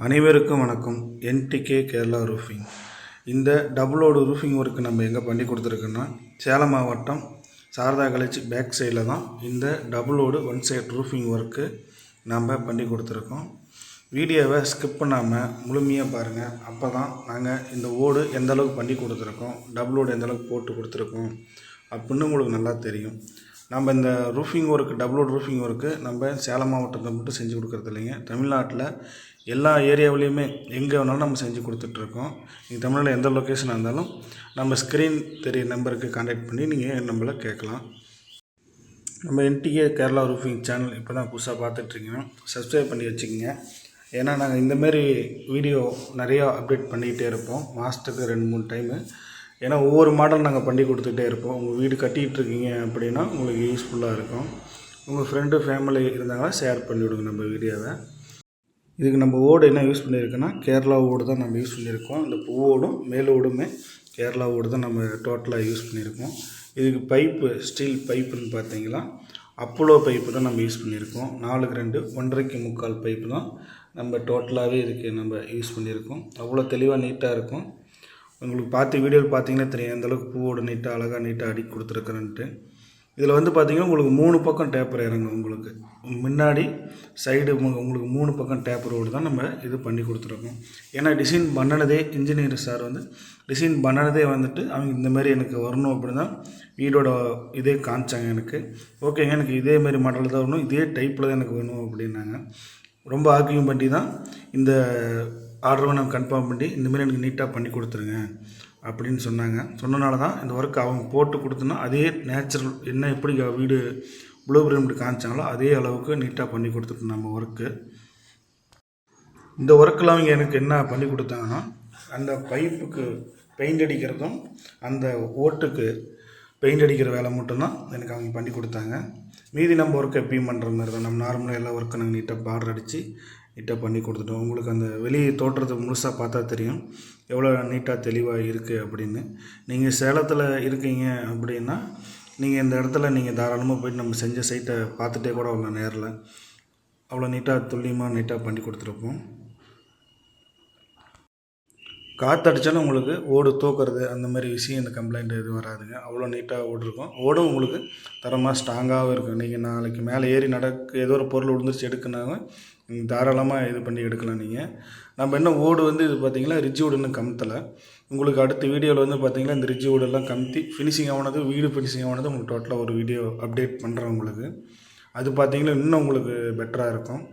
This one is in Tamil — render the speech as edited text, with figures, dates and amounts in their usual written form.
அனைவருக்கும் வணக்கம். NTK Kerala roofing. இந்த டபுளோடு ரூஃபிங் ஒர்க்கு நம்ம எங்கே பண்ணி கொடுத்துருக்கோன்னா, சேலம் மாவட்டம் சாரதா காலேஜ் பேக் சைடில் தான் இந்த டபுளோடு ஒன் சைட் ரூஃபிங் ஒர்க்கு நம்ம பண்ணி கொடுத்துருக்கோம். வீடியோவை ஸ்கிப் பண்ணாமல் முழுமையாக பாருங்கள். அப்போ தான் நாங்கள் இந்த ஓடு எந்தளவுக்கு பண்ணி கொடுத்துருக்கோம், டபுளோடு எந்தளவுக்கு போட்டு கொடுத்துருக்கோம் அப்படின்னு உங்களுக்கு நல்லா தெரியும். நம்ம இந்த ரூஃபிங் ஒர்க்கு டபுளோடு ரூஃபிங் ஒர்க்கு நம்ம சேலம் மாவட்டத்தை மட்டும் செஞ்சு கொடுக்குறது இல்லைங்க. தமிழ்நாட்டில் எல்லா ஏரியாவிலையுமே எங்கே வேணாலும் நம்ம செஞ்சு கொடுத்துட்ருக்கோம். நீங்கள் தமிழ்நாட்டில் எந்த லொக்கேஷனாக இருந்தாலும் நம்ம ஸ்க்ரீன் தெரிய நம்பருக்கு கான்டாக்ட் பண்ணி நீங்கள் நம்மளை கேட்கலாம். நம்ம என்டிகே கேரளா ரூஃபிங் சேனல் இப்போ தான் புதுசாக பார்த்துட்ருக்கீங்க, சப்ஸ்கிரைப் பண்ணி வச்சுக்கோங்க. ஏன்னா நாங்கள் இந்தமாரி வீடியோ நிறையா அப்டேட் பண்ணிக்கிட்டே இருப்போம், மாதத்துக்கு 2-3 டைமு. ஏன்னா ஒவ்வொரு மாடல் நாங்கள் பண்ணி கொடுத்துக்கிட்டே இருப்போம். உங்கள் வீடு கட்டிகிட்ருக்கீங்க அப்படின்னா உங்களுக்கு யூஸ்ஃபுல்லாக இருக்கும். உங்கள் ஃப்ரெண்டு ஃபேமிலி இருந்தாங்கன்னா ஷேர் பண்ணிவிடுங்க நம்ம வீடியோவை. இதுக்கு நம்ம ஓடு என்ன யூஸ் பண்ணியிருக்கோன்னா, கேரளா ஓடு தான் நம்ம யூஸ் பண்ணியிருக்கோம். இந்த பூவோடும் மேலோடுமே கேரளா ஓடு தான் நம்ம டோட்டலாக யூஸ் பண்ணியிருக்கோம். இதுக்கு பைப்பு ஸ்டீல் பைப்புன்னு பார்த்தீங்கன்னா அப்போலோ பைப்பு தான் நம்ம யூஸ் பண்ணியிருக்கோம். 4x2 1.25 பைப்பு தான் நம்ம டோட்டலாகவே இதுக்கு நம்ம யூஸ் பண்ணியிருக்கோம். அவ்வளோ தெளிவாக நீட்டாக இருக்கும். உங்களுக்கு பார்த்து வீடியோவில் பார்த்தீங்கன்னா தெரியும் எந்தளவுக்கு பூவோடு நீட்டாக அழகாக நீட்டாக அடி கொடுத்துருக்குறேன்ட்டு. இதில் வந்து பார்த்திங்கன்னா உங்களுக்கு 3 பக்கம் டேப்பர் இறங்கும். உங்களுக்கு முன்னாடி சைடு உங்களுக்கு 3 பக்கம் டேப்பர் ரோடு தான் நம்ம இது பண்ணி கொடுத்துருக்கோம். ஏன்னா டிசைன் பண்ணினதே இன்ஜினியர் சார் டிசைன் பண்ணினதே வந்துட்டு அவங்க இந்தமாரி எனக்கு வரணும் அப்படின்னு தான் வீடோட இதே காமிச்சாங்க எனக்கு. ஓகேங்க, எனக்கு இதேமாரி மாடல் தான் வரணும், இதே டைப்பில் தான் எனக்கு வேணும் அப்படின்னாங்க. ரொம்ப ஆர்கியூம் பண்ணி தான் இந்த ஆர்டரை நான் கன்ஃபார்ம் பண்ணி இந்தமாரி எனக்கு நீட்டாக பண்ணி கொடுத்துருங்க அப்படின்னு சொன்னனால தான் இந்த ஒர்க் அவங்க போட்டு கொடுத்தோன்னா அதே நேச்சுரல் என்ன எப்படி வீடு ப்ளூ பிரிண்ட் காமிச்சாங்களோ அதே அளவுக்கு நீட்டாக பண்ணி கொடுத்துருக்கோம் நம்ம ஒர்க்கு. இந்த ஒர்க்கில் அவங்க எனக்கு என்ன பண்ணி கொடுத்தாங்கன்னா, அந்த பைப்புக்கு பெயிண்ட் அடிக்கிறதும் அந்த ஓட்டுக்கு பெயிண்ட் அடிக்கிற வேலை மட்டும்தான் எனக்கு அவங்க பண்ணி கொடுத்தாங்க. மீதி நம்ம ஒர்க் எப்பயும் பண்ணுற மாதிரி தான் நம்ம நார்மலாக எல்லா ஒர்க்கும் நாங்கள் நீட்டாக பார்டர் அடித்து நீட்டாக பண்ணி கொடுத்துட்டோம். உங்களுக்கு அந்த வெளியே தோற்றத்தை முழுசாக பார்த்தா தெரியும் எவ்வளோ நீட்டாக தெளிவாக இருக்குது அப்படின்னு. நீங்கள் சேலத்தில் இருக்கீங்க அப்படின்னா நீங்கள் இந்த இடத்துல நீங்கள் தாராளமாக போய்ட்டு நம்ம செஞ்ச சைட்டை பார்த்துட்டே கூட வரலாம் நேரில். அவ்வளோ நீட்டாக துல்லியமாக நீட்டாக பண்ணி கொடுத்துருப்போம். காற்றடிச்சாலும் உங்களுக்கு ஓடு தூக்குறது அந்த மாதிரி விஷயம் இந்த கம்ப்ளைண்ட் எதுவும் வராதுங்க. அவ்வளோ நீட்டாக ஓடு இருக்கும். ஓடும் உங்களுக்கு தரமாக ஸ்ட்ராங்காகவும் இருக்கும். நீங்கள் நாளைக்கு மேலே ஏறி ஏதோ ஒரு பொருள் விழுந்துருச்சு எடுக்குனாங்க நீங்கள் தாராளமாக இது பண்ணி எடுக்கலாம். நீங்கள் நம்ம என்ன ஓடு வந்து இது பார்த்திங்கன்னா ரிட்ஜ் வுடுன்னு கமுத்தலை. உங்களுக்கு அடுத்த வீடியோவில் வந்து பார்த்திங்கன்னா இந்த ரிட்ஜ் வுடெல்லாம் கமுத்தி ஃபினிஷிங் ஆனது, வீடு ஃபினிஷிங் ஆனது உங்களுக்கு டோட்டலாக ஒரு வீடியோ அப்டேட் பண்ணுறேன் உங்களுக்கு. அது பார்த்திங்கன்னா இன்னும் உங்களுக்கு பெட்டராக இருக்கும்.